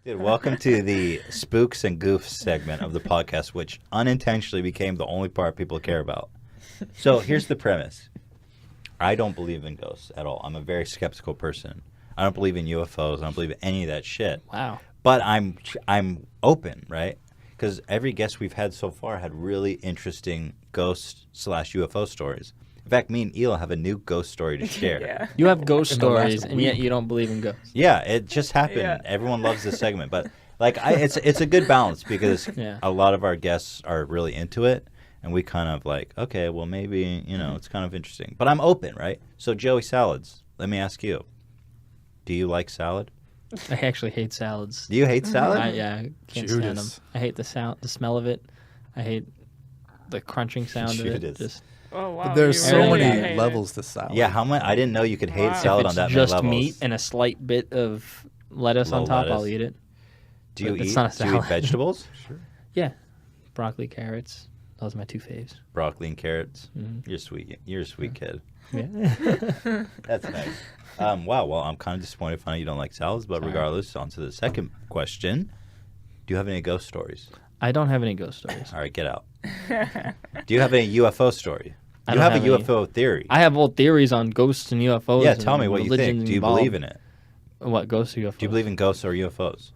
Dude, welcome to the Spooks and Goofs segment of the podcast, which unintentionally became the only part people care about. So here's the premise. I don't believe in ghosts at all. I'm a very skeptical person. I don't believe in UFOs. I don't believe in any of that shit. Wow. But I'm open, right? Because every guest we've had so far had really interesting ghost/UFO stories. In fact, me and Ela have a new ghost story to share. Yeah. You have ghost In the last stories, and yet week. you don't believe in ghosts. Yeah, it just happened. Yeah. Everyone loves this segment, but like, it's a good balance because Yeah. a lot of our guests are really into it, and we kind of like, okay, well maybe it's kind of interesting. But I'm open, right? So Joey Salads, let me ask you: do you like salad? I actually hate salads. Do you hate salad? I can't stand them. Judas. I hate the smell of it. I hate the crunching sound of it. Judas. Just Oh wow. But there's you so really hate many it. levels to salad. Yeah, how much? I didn't know you could hate Wow. salad if on it's that just many levels. meat and a slight bit of lettuce Low on top, I'll lettuce. eat it. Do you but it's eat? not a Do you eat salad. vegetables? Sure. Yeah, broccoli, carrots. Those are my two faves. Broccoli and carrots. Mhm. You're sweet. You're a sweet kid. Yeah. That's nice. Wow. Well, I'm kind of disappointed finding you don't like salads, but Sorry. regardless, on to the second question. Do you have any ghost stories? I don't have any ghost stories. All right, get out. Do you have any UFO story? I You don't have a have any. UFO theory. I have old theories on ghosts and UFOs. Yeah, tell me and what you religions think. Do you involved. believe in it? What ghosts or UFOs? Do you believe in ghosts or UFOs?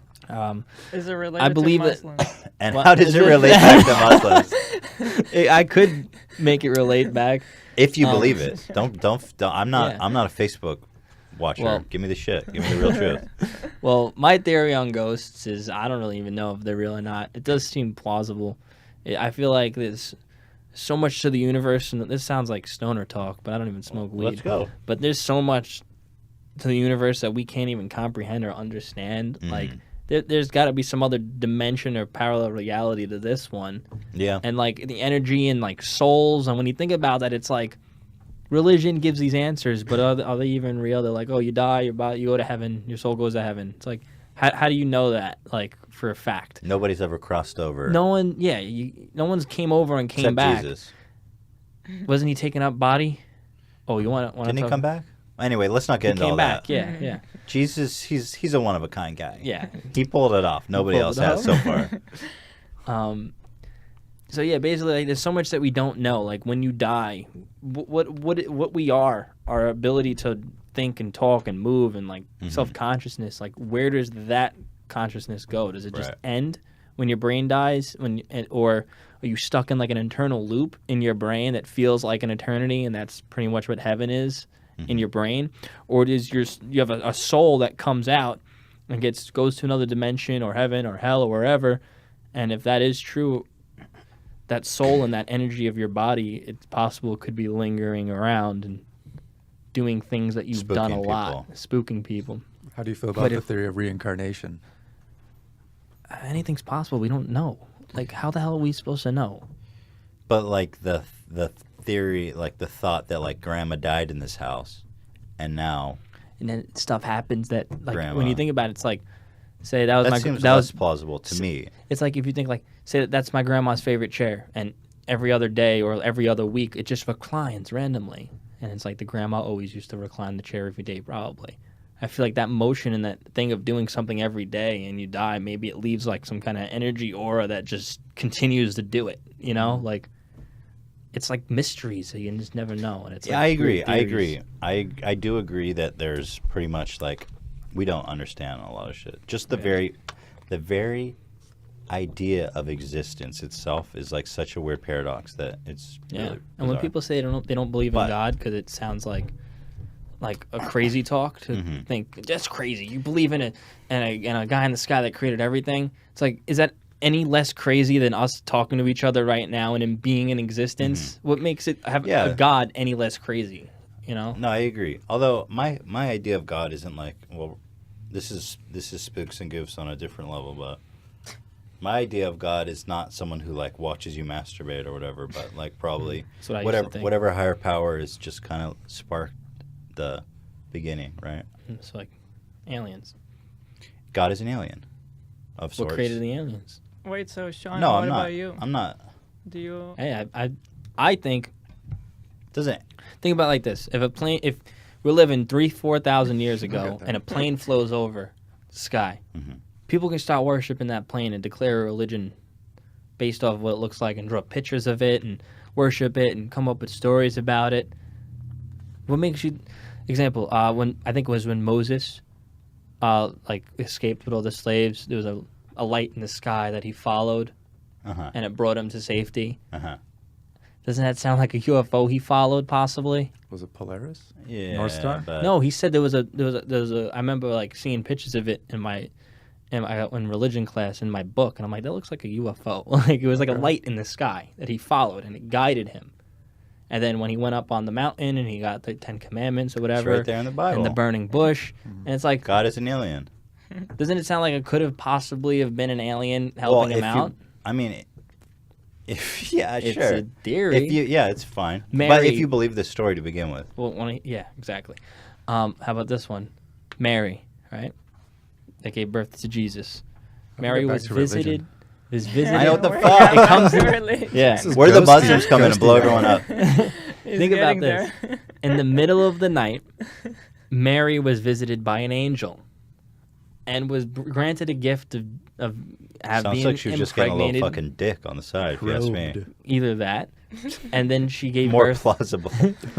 Is it related believe to it- Muslims? And What how does is it it? relate back to Muslims? I could make it relate back. If you Um, believe it, don't. I'm not. Yeah. I'm not a Facebook watcher. Well- Give me the shit. Give me the real truth. Well, my theory on ghosts is I don't really even know if they're real or not. It does seem plausible. I feel like there's so much to the universe, and this sounds like stoner talk, but I don't even smoke weed. Let's go. But there's so much to the universe that we can't even comprehend or understand. Mhm. Like, there's got to be some other dimension or parallel reality to this one. Yeah. And, like, the energy and, like, souls. And when you think about that, it's like religion gives these answers, but are they even real? They're like, oh, you die, you go to heaven, your soul goes to heaven. It's like, how do you know that, like, for a fact? Nobody's ever crossed over. No one, no one's came over and came except back. Jesus. Wasn't he taking up body? Oh, you want to? Didn't he come back? Anyway, let's not get He into all came back. that. Yeah, yeah, Jesus, he's a one of a kind guy. yeah. He pulled it off. Nobody pulled else it has off. so far. So yeah, basically, like, there's so much that we don't know. Like when you die, what we are, our ability to think and talk and move and like Mhm. self-consciousness. Like where does that consciousness go? Does it just Right. end when your brain dies? Or are you stuck in like an internal loop in your brain that feels like an eternity, and that's pretty much what heaven is in your brain? Or does you have a soul that comes out and goes to another dimension or heaven or hell or wherever? And if that is true, that soul and that energy of your body, it's possible, could be lingering around and doing things that you've done a Spooking lot, people. spooking people. How do you feel about But the if- theory of reincarnation? Anything's possible. We don't know. Like, how the hell are we supposed to know? But like the theory, like the thought that like grandma died in this house, and now And then stuff happens that, like, when Grandma. you think about it, it's like, say that was that my seems that less was. plausible to me. It's like if you think like, say that's my grandma's favorite chair, and every other day or every other week it just reclines randomly, and it's like the grandma always used to recline the chair every day, probably. I feel like that motion and that thing of doing something every day and you die, maybe it leaves like some kind of energy aura that just continues to do it, you know? Like, it's like mysteries, so you just never know. And it's Yeah, like I agree. weird I theories. agree. I do agree that there's pretty much like we don't understand a lot of shit. Just the Yeah. very idea of existence itself is like such a weird paradox that it's Yeah. really And when bizarre. people say they don't believe in But- God because it sounds like a crazy talk to Mhm. think that's crazy. You believe in a guy in the sky that created everything. It's like, is that any less crazy than us talking to each other right now and in being in existence? What makes it have Yeah. a God any less crazy? You know? No, I agree. Although my idea of God isn't like, well, this is spooks and goofs on a different level, but my idea of God is not someone who like watches you masturbate or whatever, but like probably That's what I used to think. whatever higher power is just kind of sparked the beginning, right? It's like aliens. God is an alien of sorts. What created the aliens? Wait, so Sean, No, what I'm about not. you? I'm not. Do you? Hey, I think Doesn't think about it like this: if we're living 4,000 years ago at that. and a plane flows over the sky, Mhm. people can start worshiping that plane and declare a religion based off of what it looks like and draw pictures of it and worship it and come up with stories about it. What makes you... Example, when I think it was when Moses escaped with all the slaves, there was a light in the sky that he followed, and it brought him to safety. Doesn't that sound like a UFO he followed, possibly? Was it Polaris? Yeah. North Star? But No, he said there was a. I remember like seeing pictures of it in religion class in my book, and I'm like, that looks like a UFO. Like it was like a light in the sky that he followed, and it guided him. And then when he went up on the mountain and he got the 10 Commandments or it's whatever, right there in the Bible. and the burning bush, and it's like, God is an alien. doesn't it sound like it could have possibly have been an alien helping him out? Yeah, It's sure. a theory. It's fine. But Mary- if you believe the story to begin with. Well, yeah, exactly. How about this one? Mary, right? That gave birth to Jesus. Mary get back was to visited. religion. Was visited. I know what the We're- fuck. It comes in- Really? Yeah. This is Where do the ghosty- Muslims come in and ghosty blow now. everyone up? He's Think about getting this. there. In the middle of the night, Mary was visited by an angel, and was granted a gift of Sounds being like she was just getting a little impregnated. fucking dick on the side, if you ask me. Probed. Either that, and then she gave More birth. plausible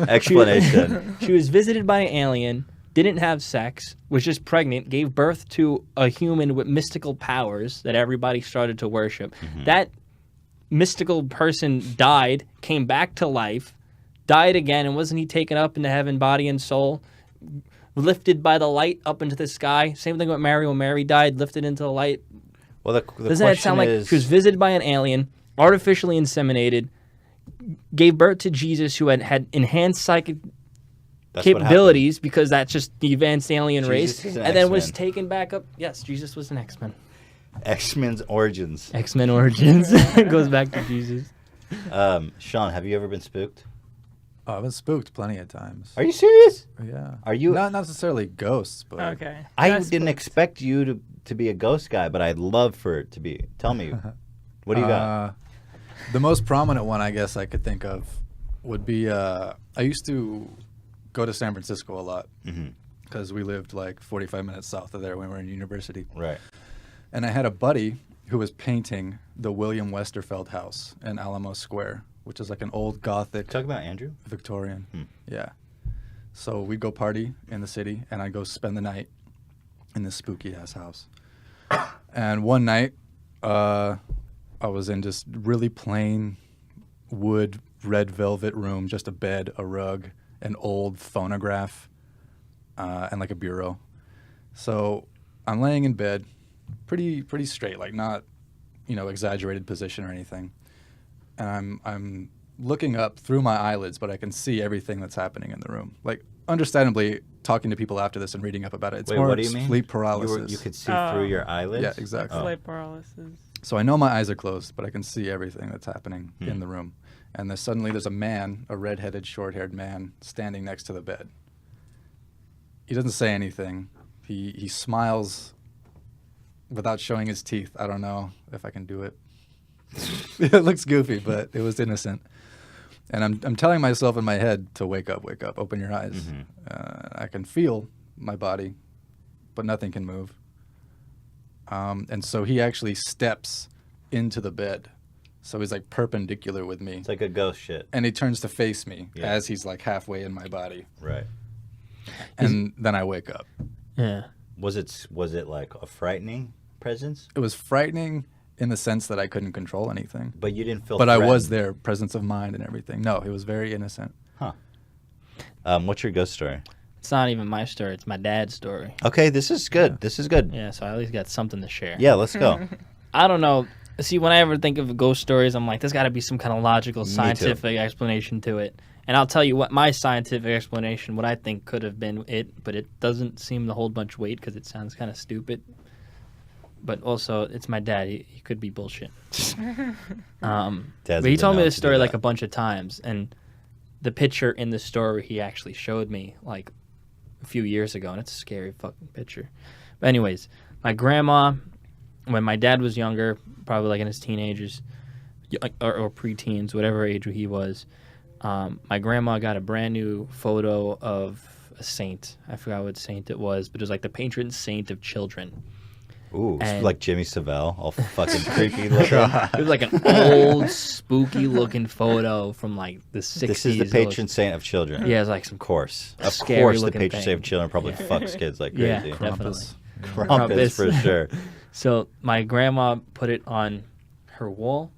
explanation. She was visited by an alien, didn't have sex, was just pregnant, gave birth to a human with mystical powers that everybody started to worship. That mystical person died, came back to life, died again, and wasn't he taken up into heaven, body and soul? Lifted by the light up into the sky. Same thing with Mary. When Mary died, lifted into the light. Well, the Doesn't that sound like is, she was visited by an alien, artificially inseminated, gave birth to Jesus, who had enhanced psychic that's what capabilities because that's just the advanced alien Jesus race, is an and then was X-Men. taken back up. Yes, Jesus was an X-Men. happened. X-Men's origins. X-Men origins goes back to Jesus. Sean, have you ever been spooked? Oh, I've been spooked plenty of times. Are you serious? Yeah. Are you- Not necessarily ghosts, but Okay. I That's didn't cool. expect you to be a ghost guy, but I'd love for it to be. Tell me. What do you got? The most prominent one I guess I could think of would be I used to go to San Francisco a lot because we lived like 45 minutes south of there when we were in university. Right. And I had a buddy who was painting the William Westerfeld house in Alamo Square, which is like an old Gothic Talk about Andrew. Victorian. Yeah. So we'd go party in the city, and I'd go spend the night in this spooky ass house. And one night, I was in just really plain wood red velvet room, just a bed, a rug, an old phonograph, and like a bureau. So I'm laying in bed, pretty straight, like not, exaggerated position or anything. And I'm looking up through my eyelids, but I can see everything that's happening in the room. Like, understandably, talking to people after this and reading up about it, it's Wait, more what do you mean? sleep paralysis. You could see Oh. through your eyelids? Yeah, exactly. Oh. Sleep paralysis. So I know my eyes are closed, but I can see everything that's happening in the room. And there's a man, a red-headed, short-haired man, standing next to the bed. He doesn't say anything. He smiles without showing his teeth. I don't know if I can do it. It looks goofy, but it was innocent. And I'm telling myself in my head to wake up, open your eyes. I can feel my body, but nothing can move. And so he actually steps into the bed. So he's like perpendicular with me. It's like a ghost shit. And he turns to face me Yeah. as he's like halfway in my body. Right. And then I wake up. Yeah. Was it like a frightening presence? It was frightening in the sense that I couldn't control anything. But you didn't feel But I was threatened. there, presence of mind and everything. No, it was very innocent. What's your ghost story? It's not even my story. It's my dad's story. Okay, this is good. Yeah. This is good. Yeah, so I at least got something to share. Yeah, let's go. I don't know. See, when I ever think of ghost stories, I'm like, there's got to be some kind of logical, Me too. scientific explanation to it. And I'll tell you what my scientific explanation, what I think could have been it, but it doesn't seem to hold much weight because it sounds kind of stupid. But also, it's my dad. He could be bullshit. Dad's But he been told me known this to do story like that. a bunch of times, and the picture in the story he actually showed me like a few years ago, and it's a scary fucking picture. But anyways, my grandma, when my dad was younger, probably like in his teenagers or preteens, whatever age he was, my grandma got a brand new photo of a saint. I forgot what saint it was, but it was like the patron saint of children. Ooh, it's And- like Jimmy Savile, all fucking creepy looking. It was like an old, spooky looking photo from like the 60s. This is the patron saint of children. Yeah, it's like some Of course. Of Scary course, the looking patron thing. saint of children probably fucks kids like Yeah, crazy. definitely. Krampus for sure. So my grandma put it on her wall,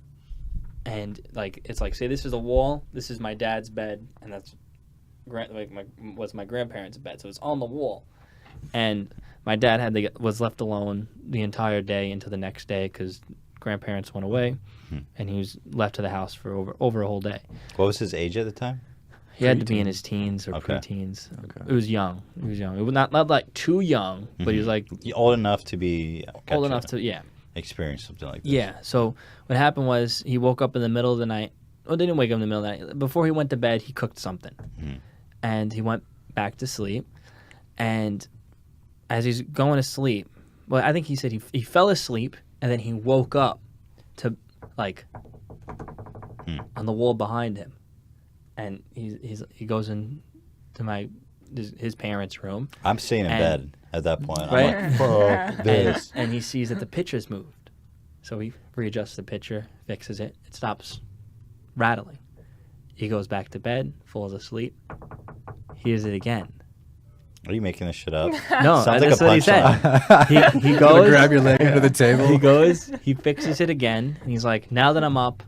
and like it's like, say this is a wall, this is my dad's bed, and that's my grandparents' bed. So it's on the wall, and my dad was left alone the entire day into the next day because grandparents went away, and he was left to the house for over a whole day. What was his age at the time? He had to be in his teens or Okay. preteens. Okay. It was young. It was young. It was not like too young, but he was like Old enough to be old enough to experience something like this. Yeah. So what happened was he woke up in the middle of the night. Well, didn't wake up in the middle of the night. Before he went to bed, he cooked something, and he went back to sleep. And as he's going to sleep, well, I think he said he fell asleep, and then he woke up to like on the wall behind him, and he goes into his parents' room. I'm staying in And- bed at that point. Right? I'm like, fuck this. And he sees that the picture's moved. So he readjusts the picture, fixes it. It stops rattling. He goes back to bed, falls asleep, hears it again. Are you making this shit up? No, Sounds like that's a what he said. He Gonna goes, grab your leg under the table. he goes, he fixes it again, and he's like, now that I'm up,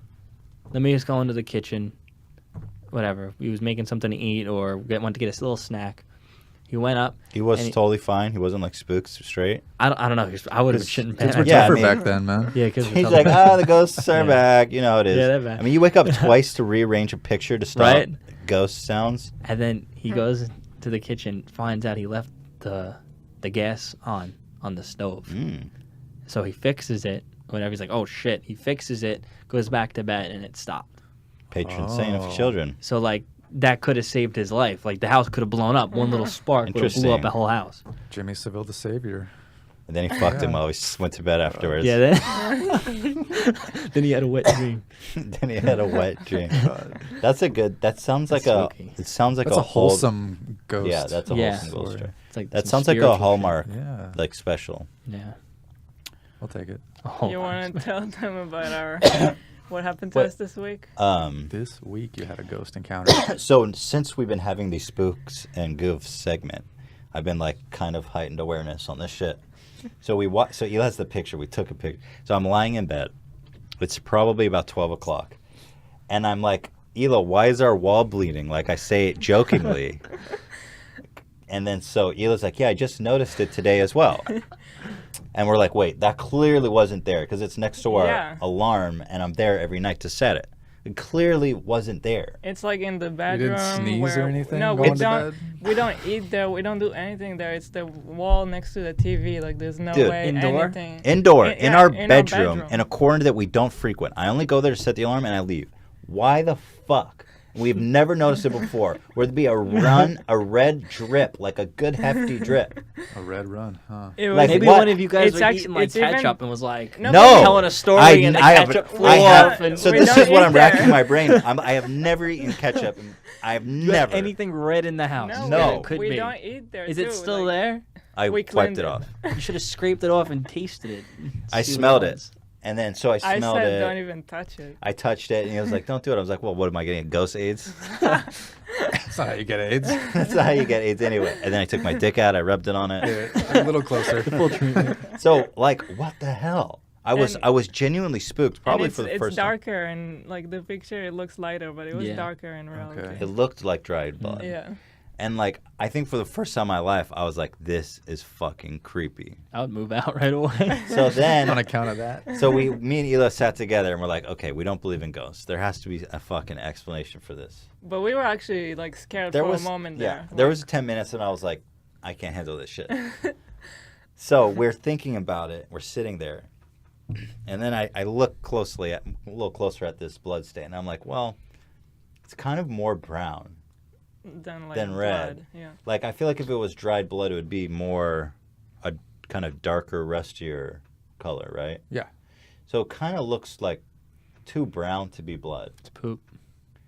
let me just go into the kitchen, whatever. He was making something to eat or went to get a little snack. He went up. He was And he- totally fine. He wasn't like spooked straight. I don't know. I would have been shitting Kids were pants. Yeah, I tougher mean- back then, man. Yeah, because He's like, the ghosts are Yeah. back. You know how it is. Yeah, they're back. I mean, you wake up twice to rearrange a picture to stop Right? ghost sounds. And then he goes to the kitchen, finds out he left the gas on the stove. Mm. So he fixes it. Whenever he's like, oh shit, he fixes it, goes back to bed, and it stopped. Patron saint of Oh. children. So like that could have saved his life. Like the house could have blown up. One little spark would have blew up Interesting. the whole house. Jimmy Seville, the savior. And then he fucked him Yeah. while he went to bed afterwards. Yeah. Then he had a wet dream. Then he had a wet dream. That sounds like That's spooky. it sounds like That's a whole- wholesome ghost. Yeah, that's a Yeah. wholesome ghost story. story. It's like That some sounds like a spiritual shit. Hallmark, Yeah, like special. Yeah. I'll take it. Oh, You want to tell them about what happened to What- us this week? This week you had a ghost encounter. So since we've been having these spooks and goofs segment, I've been like kind of heightened awareness on this shit. So so Eli has the picture. We took a picture. So I'm lying in bed. It's probably about 12 o'clock. And I'm like, Ela, why is our wall bleeding? Like I say it jokingly. And then so Ela's like, yeah, I just noticed it today as well. And we're like, wait, that clearly wasn't there because it's next to our Yeah. alarm and I'm there every night to set it. It clearly wasn't there. It's like in the You bedroom. didn't sneeze where, or anything No, going we to don't. bed? We don't eat there. We don't do anything there. It's the wall next to the TV. Like there's no Dude. way Indoor? anything. Indoor, in our in bedroom, in a corner that we don't frequent. I only go there to set the alarm and I leave. Why the fuck? We've never noticed it before. Where there'd be a red drip, like a good hefty drip. A red run, huh? It Like, Maybe what? one of you guys It's were act- eating like it's even- ketchup and was like No, No, telling a story and the ketchup flew off. And So We this don't is what eat I'm racking there. my brain. I have never eaten ketchup. I have you have never. anything red in the house. No, No. It could we be. don't eat there. Is it too. still like, there? I we wiped cleaned it it. off. You should have scraped it off and tasted it. I See what smelled it. was. And then so I I smelled said it. don't even touch it. I touched it and he was like, don't do it. I was like, well, what am I getting? Ghost AIDS? That's not how you get AIDS. That's not how you get AIDS anyway. And then I took my dick out. I rubbed it on it. Yeah, a little closer. Full treatment. So like, what the hell? I And- was genuinely spooked, probably and for the it's first time. darker and like the picture it looks lighter, but it was Yeah. darker in reality. Okay. It looked like dried blood. Yeah. And like, I think for the first time in my life, I was like, this is fucking creepy. I would move out right away. So On then, account of that. so me and Ela sat together and we're like, okay, we don't believe in ghosts. There has to be a fucking explanation for this. But we were actually like scared There for was a moment yeah, there. there was 10 minutes and I was like, I can't handle this shit. So we're thinking about it. We're sitting there. And then I look a little closer at this blood stain. And I'm like, well, it's kind of more brown. Than like than red. blood. Yeah. Like, I feel like if it was dried blood, it would be more a kind of darker, rustier color, right? Yeah. So it kind of looks like too brown to be blood. It's poop.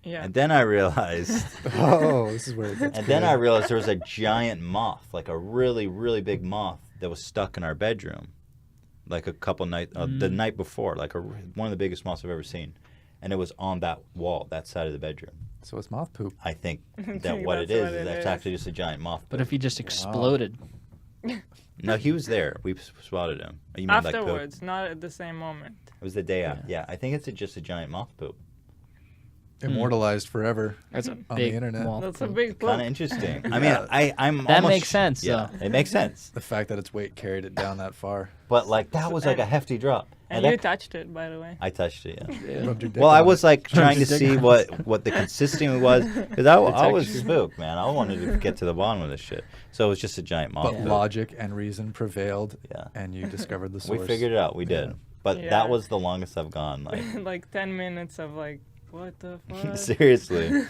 Yeah. And then I realized, Oh, this is where it gets and then good. I realized there was a giant moth, like a really, really big moth that was stuck in our bedroom. like a couple nights, the night before, like one of the biggest moths I've ever seen, and it was on that wall, that side of the bedroom. So it's moth poop. I think that think what it that's is what it that's is. actually just a giant moth. But if he just exploded, No, he was there. We spotted him. You mean like poop? Afterwards, not at the same moment. It was the day after. Yeah, I think it's just a giant moth poop. Immortalized forever that's a on the big internet. moth That's a poop. big Kind of poop. interesting. I mean, I'm That almost, makes sense, Yeah, though. it makes sense. The fact that its weight carried it down that far. But like that was like a hefty drop. And you that- touched it, by the way. I touched it. Yeah. Rubbed your dick Well, I on was it. like trying to your dick see on what the consistency was because I was texture. spooked, man. I wanted to get to the bottom of this shit. So it was just a giant moth. But poop. logic and reason prevailed, Yeah. and you discovered the We source. figured it out. We did. Yeah. But Yeah. that was the longest I've gone. Like Like 10 minutes of like, what the fuck? seriously.